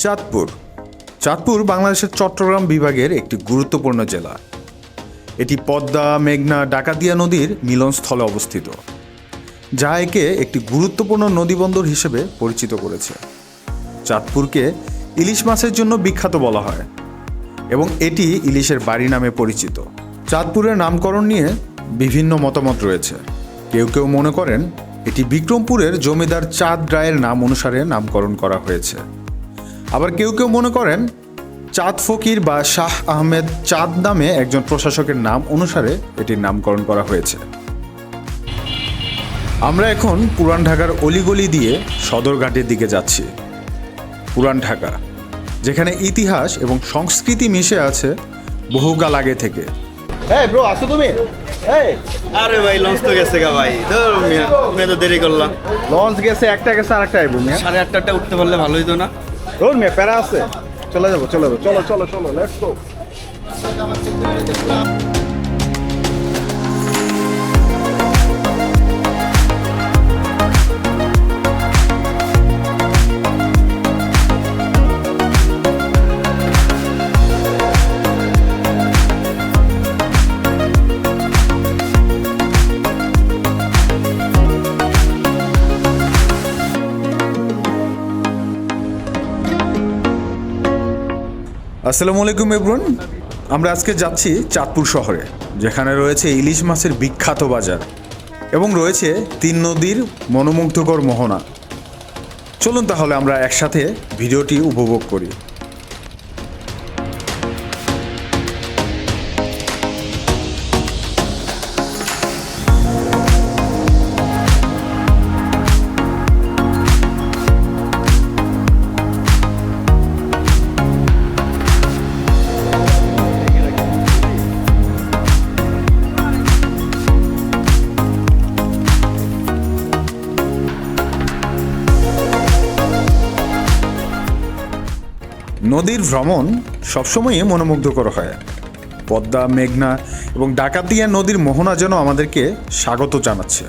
চাঁদপুর চাঁদপুর বাংলাদেশের চট্টগ্রাম বিভাগের একটি গুরুত্বপূর্ণ জেলা। এটি পদ্মা, মেঘনা, ডাকাতিয়া নদীর মিলনস্থলে অবস্থিত, যা একে একটি গুরুত্বপূর্ণ নদীবন্দর হিসেবে পরিচিত করেছে। চাঁদপুরকে ইলিশ মাছের জন্য বিখ্যাত বলা হয় এবং এটি ইলিশের বাড়ি নামে পরিচিত। চাঁদপুরের নামকরণ নিয়ে বিভিন্ন মতামত রয়েছে। কেউ কেউ মনে করেন এটি বিক্রমপুরের জমিদার চাঁদ রায়ের নাম অনুসারে নামকরণ করা হয়েছে। আবার কেউ কেউ মনে করেন চাঁদ ফকির বা শাহ আহমেদ চাঁদ নামে একজন প্রশাসকের নাম অনুসারে এটির নামকরণ করা হয়েছে। আমরা এখন পুরান ঢাকার অলিগলি দিয়ে সদরঘাটের দিকে যাচ্ছি। পুরান ঢাকা, যেখানে ইতিহাস এবং সংস্কৃতি মিশে আছে বহুকাল আগে থেকে। ব্রো, আসো তুমি? আরে ভাই, লঞ্চ তো গেছে গা ভাই। তুমি তো দেরি করলাম। লঞ্চ গেছে, একটা গেছে, আরেকটা আইবো মিয়া। 8:30 উঠতে পারলে ভালো হইতো না? রোল মিয়া, প্যারা আছে। চলে যাবো, চলো লেটস গো। আসসালামু আলাইকুম এভরিওয়ান। আমরা আজকে যাচ্ছি চাঁদপুর শহরে, যেখানে রয়েছে ইলিশ মাছের বিখ্যাত বাজার এবং রয়েছে 3 নদীর মনোমুগ্ধকর মোহনা। চলুন তাহলে আমরা একসাথে ভিডিওটি উপভোগ করি। নদীর ভ্রমণ সবসময়ই মনোমুগ্ধকর হয়। পদ্মা, মেঘনা এবং ডাকাতিয়া নদীর মোহনা যেন আমাদেরকে স্বাগত জানাচ্ছে।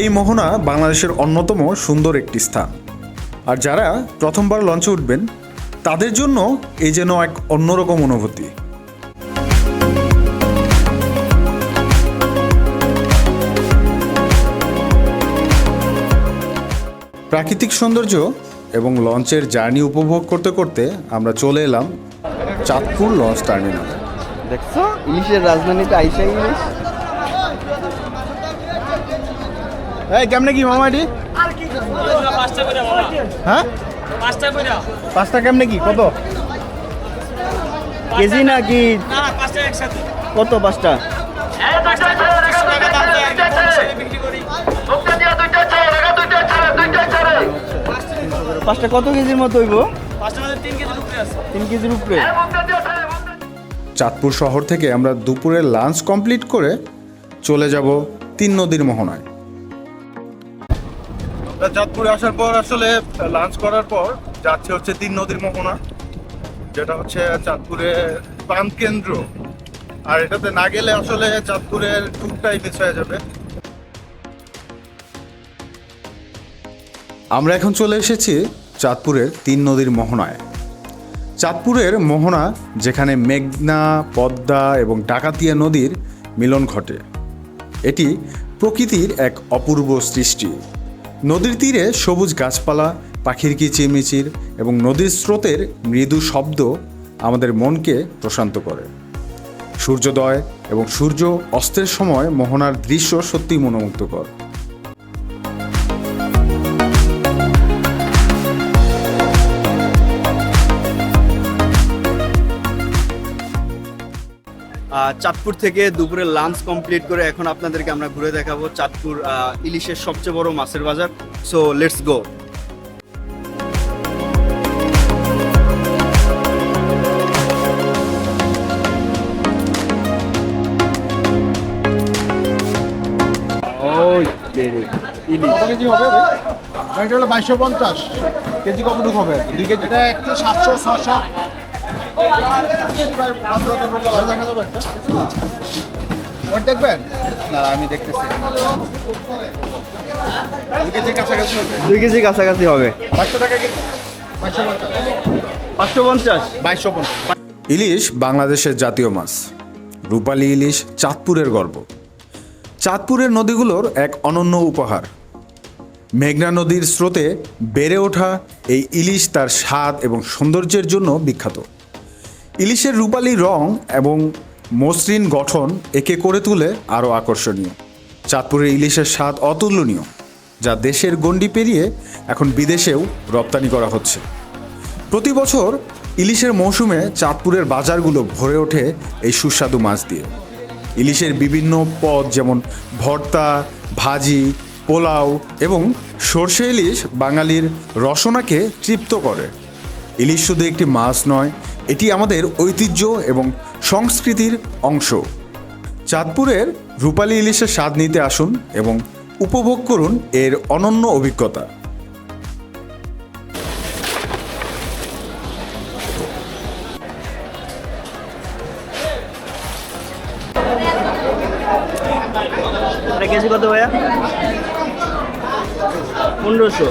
এই মোহনা বাংলাদেশের অন্যতম সুন্দর একটি স্থান, আর যারা প্রথমবার লঞ্চে উঠবেন তাদের জন্য এই যেন এক অন্যরকম অনুভূতি। প্রাকৃতিক সৌন্দর্য এবং লঞ্চের জার্নি উপভোগ করতে করতে আমরা চলে এলাম চাঁদপুর লঞ্চ টার্মিনালে। দেখছো, ইলিশের রাজধানীতে আইসা ইলিশ। কেমনে কি মামা এটি? হ্যাঁ, 5টা কেমনে কি? কত কেজি নাকি কত? 5টা কত কেজির মতো হইব? 3 কেজির উপরে। চাঁদপুর শহর থেকে আমরা দুপুরের লাঞ্চ কমপ্লিট করে চলে যাব 3 নদীর মোহনায়। চাঁদপুরে আসার পর আসলে লাঞ্চ করার পর যাচ্ছে হচ্ছে 3 নদীর মোহনা, যেটা হচ্ছে চাঁদপুরের প্রাণকেন্দ্র। আর এটাতে না গেলে আসলে চাঁদপুরের টুকটাই মিস হয়ে যাবে। আমরা এখন চলে এসেছি চাঁদপুরের 3 নদীর মোহনায়। চাঁদপুরের মোহনা, যেখানে মেঘনা, পদ্মা এবং ডাকাতিয়া নদীর মিলন ঘটে। এটি প্রকৃতির এক অপূর্ব সৃষ্টি। নদীর তীরে সবুজ গাছপালা, পাখির কিচিরমিচির এবং নদীর স্রোতের মৃদু শব্দ আমাদের মনকে প্রশান্ত করে। সূর্যোদয় এবং সূর্য অস্তের সময় মোহনার দৃশ্য সত্যিই মনোমুগ্ধকর। চাঁদপুর থেকে দুপুরে লাঞ্চ কমপ্লিট করে এখন আপনাদেরকে আমরা ঘুরে দেখাবো চাঁদপুর ইলিশের সবচেয়ে বড় মাছের বাজার। So let's go. কত কেজি হবে? এটা হলো 2250 কেজি। কতটুকু হবে? 2 কেজি। এটা একটু 700 600 দেখবেন না? আমি দেখতেছি 2 কেজি কাছাকাছি হবে। 500 টাকা কেজি। 550। 2250। ইলিশ বাংলাদেশের জাতীয় মাছ। রূপালী ইলিশ চাঁদপুরের গর্ব। চাঁদপুরের নদীগুলোর এক অনন্য উপহার। মেঘনা নদীর স্রোতে বেড়ে ওঠা এই ইলিশ তার স্বাদ এবং সৌন্দর্যের জন্য বিখ্যাত। ইলিশের রূপালী রং এবং মসৃণ গঠন একে করে তুলে আরও আকর্ষণীয়। চাঁদপুরের ইলিশের স্বাদ অতুলনীয়, যা দেশের গণ্ডি পেরিয়ে এখন বিদেশেও রপ্তানি করা হচ্ছে। প্রতি বছর ইলিশের মৌসুমে চাঁদপুরের বাজারগুলো ভরে ওঠে এই সুস্বাদু মাছ দিয়ে। ইলিশের বিভিন্ন পদ যেমন ভর্তা, ভাজি, পোলাও এবং সর্ষে ইলিশ বাঙালির রসনাকে তৃপ্ত করে। ইলিশ শুধু একটি মাছ নয়, এটি আমাদের ঐতিহ্য এবং সংস্কৃতির অংশ। চাঁদপুরের রূপালী ইলিশের স্বাদ নিতে আসুন এবং উপভোগ করুন এর অনন্য অভিজ্ঞতা। এটা কেজি কত ভাইয়া? 1500।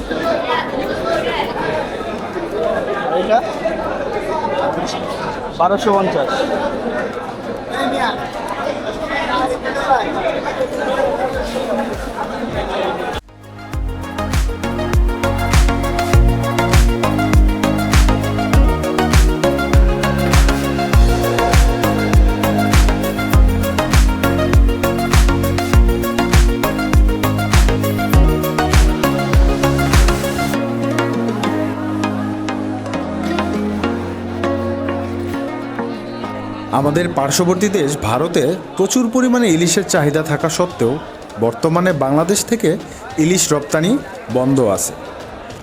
এটা 1250। আমাদের পার্শ্ববর্তী দেশ ভারতে প্রচুর পরিমাণে ইলিশের চাহিদা থাকা সত্ত্বেও বর্তমানে বাংলাদেশ থেকে ইলিশ রপ্তানি বন্ধ আছে।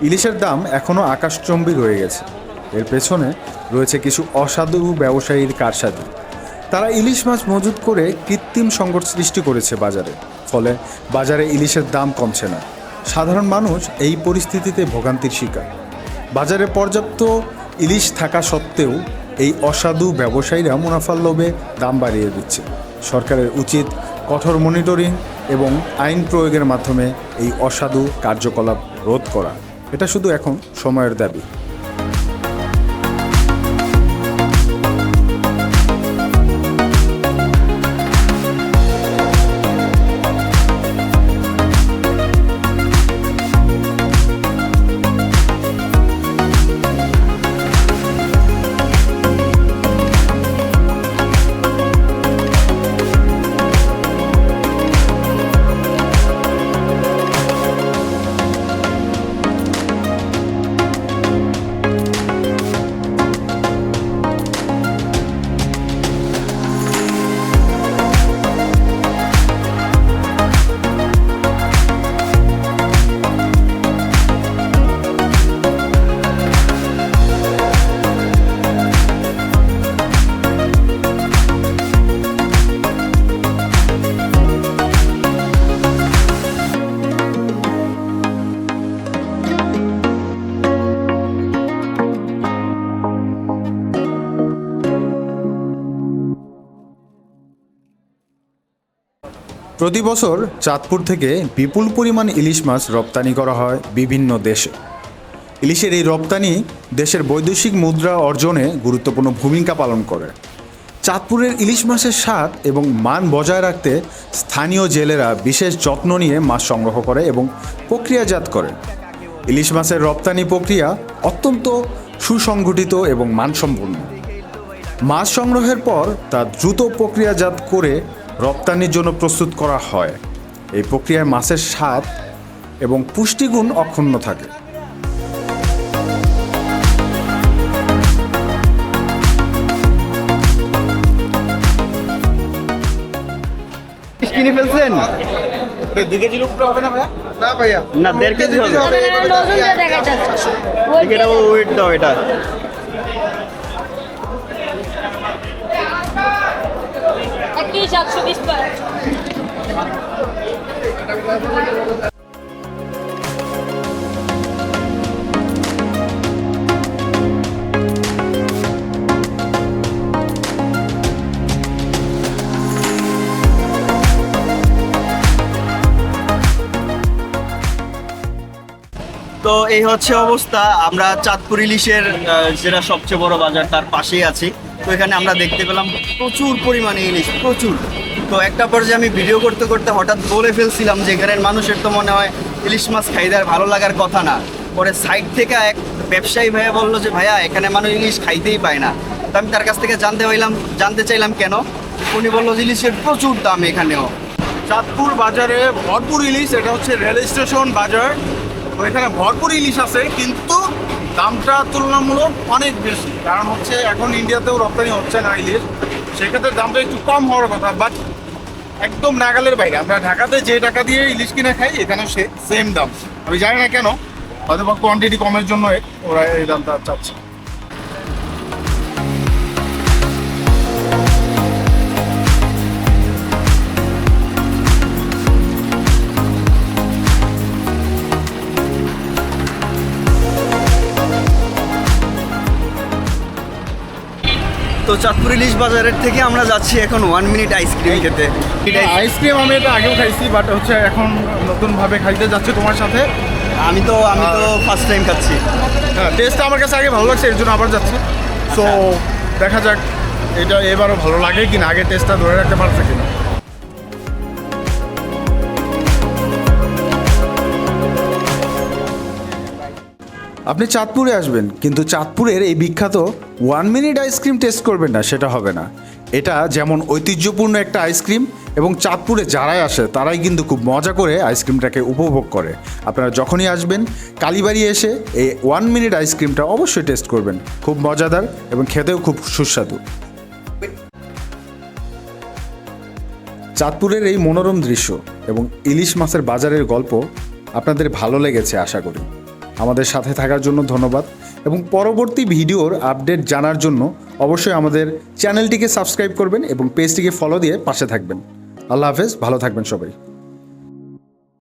ইলিশের দাম এখনও আকাশচম্বী রয়ে গেছে। এর পেছনে রয়েছে কিছু অসাধু ব্যবসায়ীর কারসাজি। তারা ইলিশ মাছ মজুত করে কৃত্রিম সংকট সৃষ্টি করেছে বাজারে, ফলে বাজারে ইলিশের দাম কমছে না। সাধারণ মানুষ এই পরিস্থিতিতে ভোগান্তির শিকার। বাজারে পর্যাপ্ত ইলিশ থাকা সত্ত্বেও এই অসাধু ব্যবসায়ীরা মুনাফার লোভে দাম বাড়িয়ে দিচ্ছে। সরকারের উচিত কঠোর মনিটরিং এবং আইন প্রয়োগের মাধ্যমে এই অসাধু কার্যকলাপ রোধ করা। এটা শুধু এখন সময়ের দাবি। প্রতি বছর চাঁদপুর থেকে বিপুল পরিমাণ ইলিশ মাছ রপ্তানি করা হয় বিভিন্ন দেশে। ইলিশের এই রপ্তানি দেশের বৈদেশিক মুদ্রা অর্জনে গুরুত্বপূর্ণ ভূমিকা পালন করে। চাঁদপুরের ইলিশ মাছের স্বাদ এবং মান বজায় রাখতে স্থানীয় জেলেরা বিশেষ যত্ন নিয়ে মাছ সংগ্রহ করে এবং প্রক্রিয়াজাত করে। ইলিশ মাছের রপ্তানি প্রক্রিয়া অত্যন্ত সুসংগঠিত এবং মানসম্পন্ন। মাছ সংগ্রহের পর তা দ্রুত প্রক্রিয়াজাত করে রপ্তানির জন্য প্রস্তুত করা হয়। এই প্রক্রিয়ায় মাছের স্বাদ এবং পুষ্টিগুণ অক্ষুণ্ণ থাকে। কিনে ফেলছেন? 2 কেজি উপরে হবে না ভাইয়া? না ভাইয়া, না 1.5 কেজি হবে। এটা ওয়েট দাও এটা। Aqui já subi para. তো এই হচ্ছে অবস্থা। আমরা চাঁদপুর ইলিশের যেটা সবচেয়ে বড় বাজার তার পাশেই আছি। তো এখানে আমরা দেখতে পেলাম প্রচুর পরিমাণে ইলিশ, প্রচুর। তো একটা পর্যায়ে আমি ভিডিও করতে করতে হঠাৎ বলে ফেলছিলাম যে এখানের মানুষের তো মনে হয় ইলিশ মাছ খাইতে আর ভালো লাগার কথা না। পরে সাইড থেকে এক ব্যবসায়ী ভাইয়া বললো যে ভাইয়া এখানে মানুষ ইলিশ খাইতেই পায় না। তো আমি তার কাছ থেকে জানতে চাইলাম কেন। উনি বললো যে ইলিশের প্রচুর দাম এখানেও। চাঁদপুর বাজারে ভরপুর ইলিশ, এটা হচ্ছে রেল স্টেশন বাজার। তো এখানে ভরপুর ইলিশ আছে, কিন্তু দামটা তুলনামূলক অনেক বেশি, কারণ হচ্ছে এখন ইন্ডিয়াতেও রপ্তানি হচ্ছে না ইলিশ, সেক্ষেত্রে দামটা একটু কম হওয়ার কথা, বাট একদম নাগালের বাইরে। আমরা ঢাকাতে যে টাকা দিয়ে ইলিশ কিনে খাই, এখানে সেম দাম। আমি জানি না কেন, হয়তো বা কোয়ান্টিটি কমের জন্য ওরা এই দামটা চাচ্ছে। তো চাঁদপুর ইলিশ বাজারের থেকে আমরা যাচ্ছি এখন 1 মিনিট আইসক্রিম খেতে। আইসক্রিম আমি এটা আগেও খাইছি, বাট হচ্ছে এখন নতুনভাবে খাইতে যাচ্ছে তোমার সাথে। আমি তো ফার্স্ট টাইম খাচ্ছি। হ্যাঁ, টেস্টটা আমার কাছে আগে ভালো লাগছে, এর জন্য আবার যাচ্ছি। সো দেখা যাক এটা এবারও ভালো লাগে কিনা, আগে টেস্টটা ধরে রাখতে পারছে কিনা। আপনি চাঁদপুরে আসবেন, কিন্তু চাঁদপুরের এই বিখ্যাত 1 মিনিট আইসক্রিম টেস্ট করবেন না, সেটা হবে না। এটা যেমন ঐতিহ্যপূর্ণ একটা আইসক্রিম, এবং চাঁদপুরে যারাই আসে তারাই কিন্তু খুব মজা করে আইসক্রিমটাকে উপভোগ করে। আপনারা যখনই আসবেন কালীবাড়ি এসে এই 1 মিনিট আইসক্রিমটা অবশ্যই টেস্ট করবেন, খুব মজাদার এবং খেতেও খুব সুস্বাদু। চাঁদপুরের এই মনোরম দৃশ্য এবং ইলিশ মাছের বাজারের গল্প আপনাদের ভালো লেগেছে আশা করি। আমাদের সাথে থাকার জন্য ধন্যবাদ, এবং পরবর্তী ভিডিওর আপডেট জানার জন্য অবশ্যই আমাদের চ্যানেলটিকে সাবস্ক্রাইব করবেন এবং পেজটিকে ফলো দিয়ে পাশে থাকবেন। আল্লাহ হাফেজ, ভালো থাকবেন সবাই।